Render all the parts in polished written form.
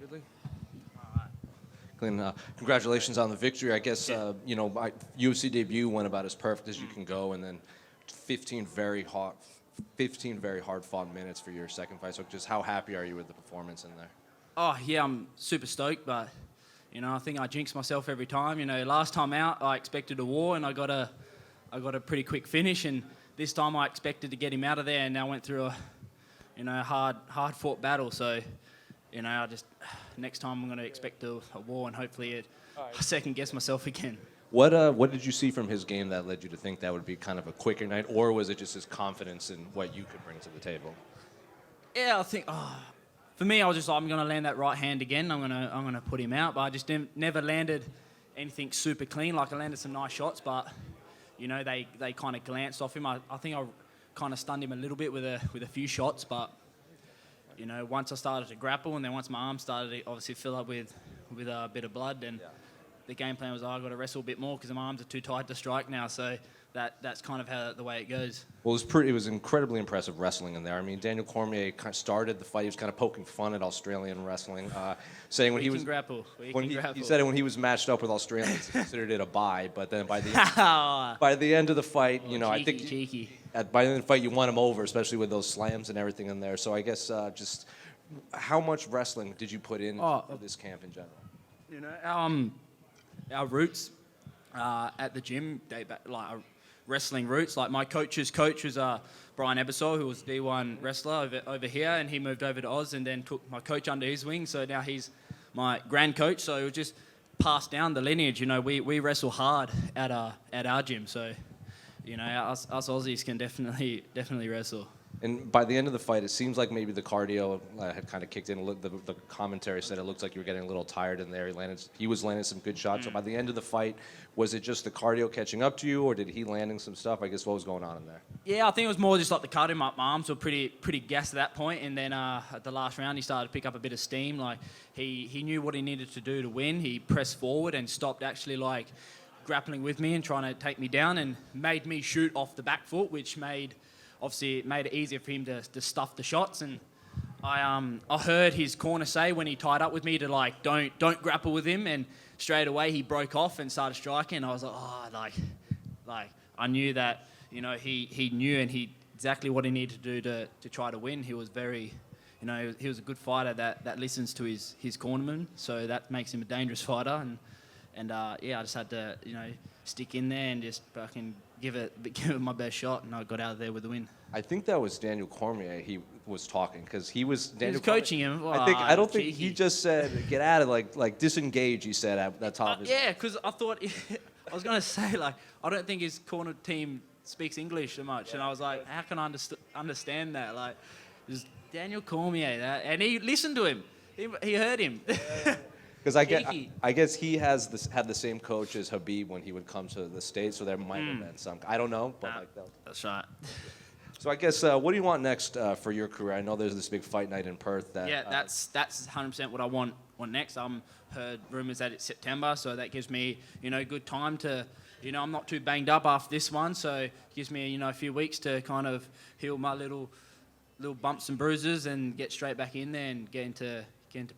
Really? Quillan, congratulations on the victory. I guess, my UFC debut went about as perfect as you can go, and then 15 very hard fought minutes for your second fight. So just how happy are you with the performance in there? Oh, yeah, I'm super stoked, but, I think I jinx myself every time. Last time out, I expected a war, and I got a pretty quick finish, and this time I expected to get him out of there, and I went through a hard-fought battle. So, next time I'm going to expect a war, and hopefully I second-guess myself again. What did you see from his game that led you to think that would be kind of a quicker night, or was it just his confidence in what you could bring to the table? Yeah, I think for me, I was just like, I'm going to land that right hand again. I'm going to put him out, but I just never landed anything super clean. Like I landed some nice shots, but they kind of glanced off him. I think I kind of stunned him a little bit with a few shots, but once I started to grapple, and then once my arm started to obviously fill up with a bit of blood, and the game plan was I got to wrestle a bit more because my arms are too tight to strike now. So that's kind of the way it goes. Well, it was incredibly impressive wrestling in there. I mean, Daniel Cormier kind of started the fight. He was kind of poking fun at Australian wrestling, saying when he was grapple. He said when he was matched up with Australians, he considered it a bye. But then by the end of the fight, I think by the end of the fight you won him over, especially with those slams and everything in there. So I guess just how much wrestling did you put in for this camp in general? Our roots at the gym, our wrestling roots. Like my coach's coach was Brian Ebersol, who was D1 wrestler over here, and he moved over to Oz and then took my coach under his wing. So now he's my grand coach. So it was just passed down the lineage. We wrestle hard at our gym. So us Aussies can definitely wrestle. And by the end of the fight, it seems like maybe the cardio had kind of kicked in. The commentary said it looks like you were getting a little tired in there. He was landing some good shots. So by the end of the fight, was it just the cardio catching up to you, or did he landing some stuff? I guess what was going on in there? Yeah, I think it was more just like the cardio. My arms were pretty gassed at that point, and then at the last round, he started to pick up a bit of steam. Like he knew what he needed to do to win. He pressed forward and stopped actually grappling with me and trying to take me down, and made me shoot off the back foot, which obviously it made it easier for him to stuff the shots. And I heard his corner say when he tied up with me to don't grapple with him, and straight away he broke off and started striking. And I was like I knew that he knew and he exactly what he needed to do to try to win. He was very he was a good fighter that listens to his cornerman, so that makes him a dangerous fighter. And I just had to stick in there and just fucking give it my best shot, and I got out of there with the win. I think that was Daniel Cormier. He was talking because he was coaching him. Oh, I don't think he just said get out of like disengage. He said at that top. Yeah, because I thought I was gonna say I don't think his corner team speaks English so much, and I was like, how can I understand that? There's Daniel Cormier, and he listened to him. He heard him. Because I guess he had the same coach as Habib when he would come to the States, so there might have been some. I don't know, but that's right. So I guess what do you want next for your career? I know there's this big fight night in Perth. That's 100% what I want next. Heard rumors that it's September, so that gives me good time to I'm not too banged up after this one, so it gives me a few weeks to kind of heal my little bumps and bruises and get straight back in there and get into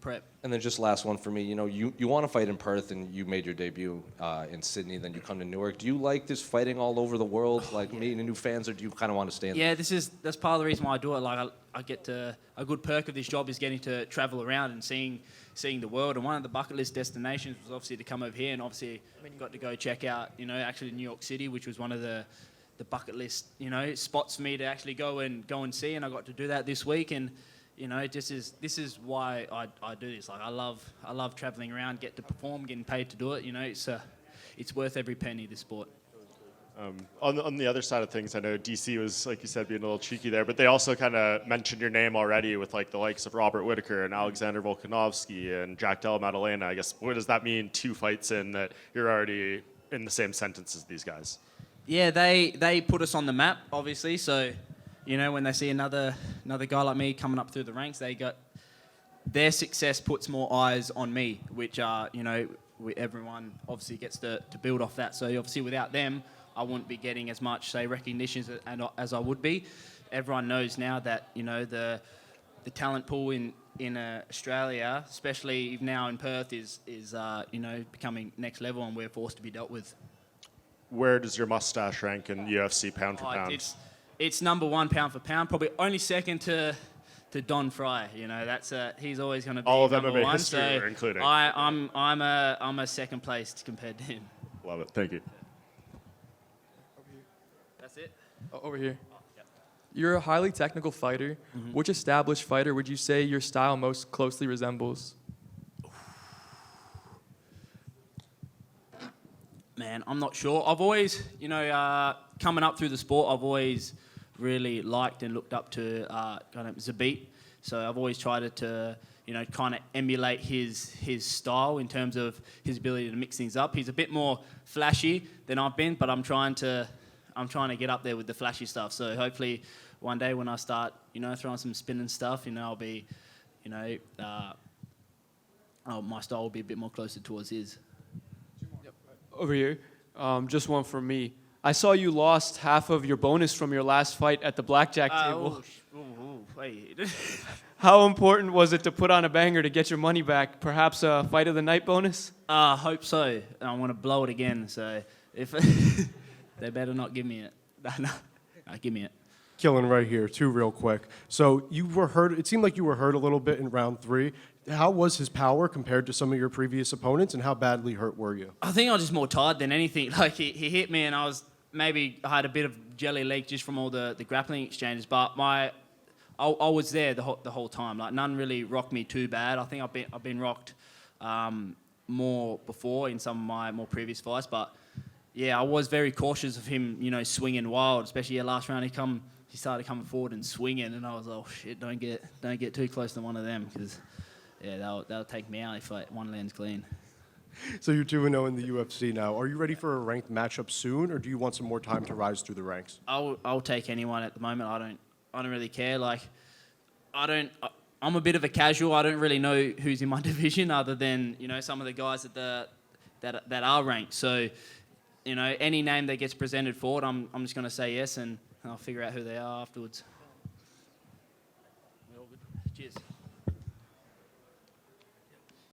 prep. And then just last one for me, you want to fight in Perth and you made your debut in Sydney, then you come to Newark. Do you like this fighting all over the world, meeting new fans, or do you kind of want to stay in there? That's part of the reason why I do it. I get to, a good perk of this job is getting to travel around and seeing the world, and one of the bucket list destinations was obviously to come over here, and obviously got to go check out, actually New York City, which was one of the bucket list, spots for me to actually go and see, and I got to do that this week. And this is why I do this. I love traveling around, get to perform, getting paid to do it. It's worth every penny, this sport. On the other side of things, I know DC was, like you said, being a little cheeky there, but they also kind of mentioned your name already with the likes of Robert Whittaker and Alexander Volkanovski and Jack Della Maddalena. I guess, what does that mean 2 fights in that you're already in the same sentence as these guys? Yeah, they put us on the map, obviously, so when they see another guy like me coming up through the ranks, their success puts more eyes on me, which everyone obviously gets to build off that. So obviously without them, I wouldn't be getting as much, say, recognition as I would be. Everyone knows now that, the talent pool in Australia, especially now in Perth, is becoming next level, and we're forced to be dealt with. Where does your mustache rank in UFC pound for pound? It's number one pound for pound, probably only second to Don Fry. That's he's always going to be all of number MMA one. history, So we're including. I'm a second place compared to him. Love it. Thank you. That's it. Over here. You're a highly technical fighter. Mm-hmm. Which established fighter would you say your style most closely resembles? Man, I'm not sure. I've always, coming up through the sport, I've always really liked and looked up to kind of Zabit. So I've always tried to, kind of emulate his style in terms of his ability to mix things up. He's a bit more flashy than I've been, but I'm trying to get up there with the flashy stuff. So hopefully one day when I start, throwing some spin and stuff, I'll be, my style will be a bit more closer towards his. Over here, just one for me. I saw you lost half of your bonus from your last fight at the blackjack table. Wait. How important was it to put on a banger to get your money back? Perhaps a fight of the night bonus? I hope so. I want to blow it again. So if they better not give me it. No, give me it. Quillan right here, two real quick. So you were hurt. It seemed like you were hurt a little bit in round 3. How was his power compared to some of your previous opponents, and how badly hurt were you? I think I was just more tired than anything. Like he hit me, and I had a bit of jelly leak just from all the grappling exchanges. But I was there the whole time. Like none really rocked me too bad. I think I've been rocked more before in some of my more previous fights. But yeah, I was very cautious of him, swinging wild. Especially last round, he started coming forward and swinging, and I was like, oh shit, don't get too close to one of them because. Yeah, they'll take me out if one lands clean. So you're 2-0 in the UFC now. Are you ready for a ranked matchup soon, or do you want some more time to rise through the ranks? I'll take anyone at the moment. I don't really care. Like, I'm a bit of a casual. I don't really know who's in my division other than some of the guys that are ranked. So, any name that gets presented forward, I'm just going to say yes, and I'll figure out who they are afterwards.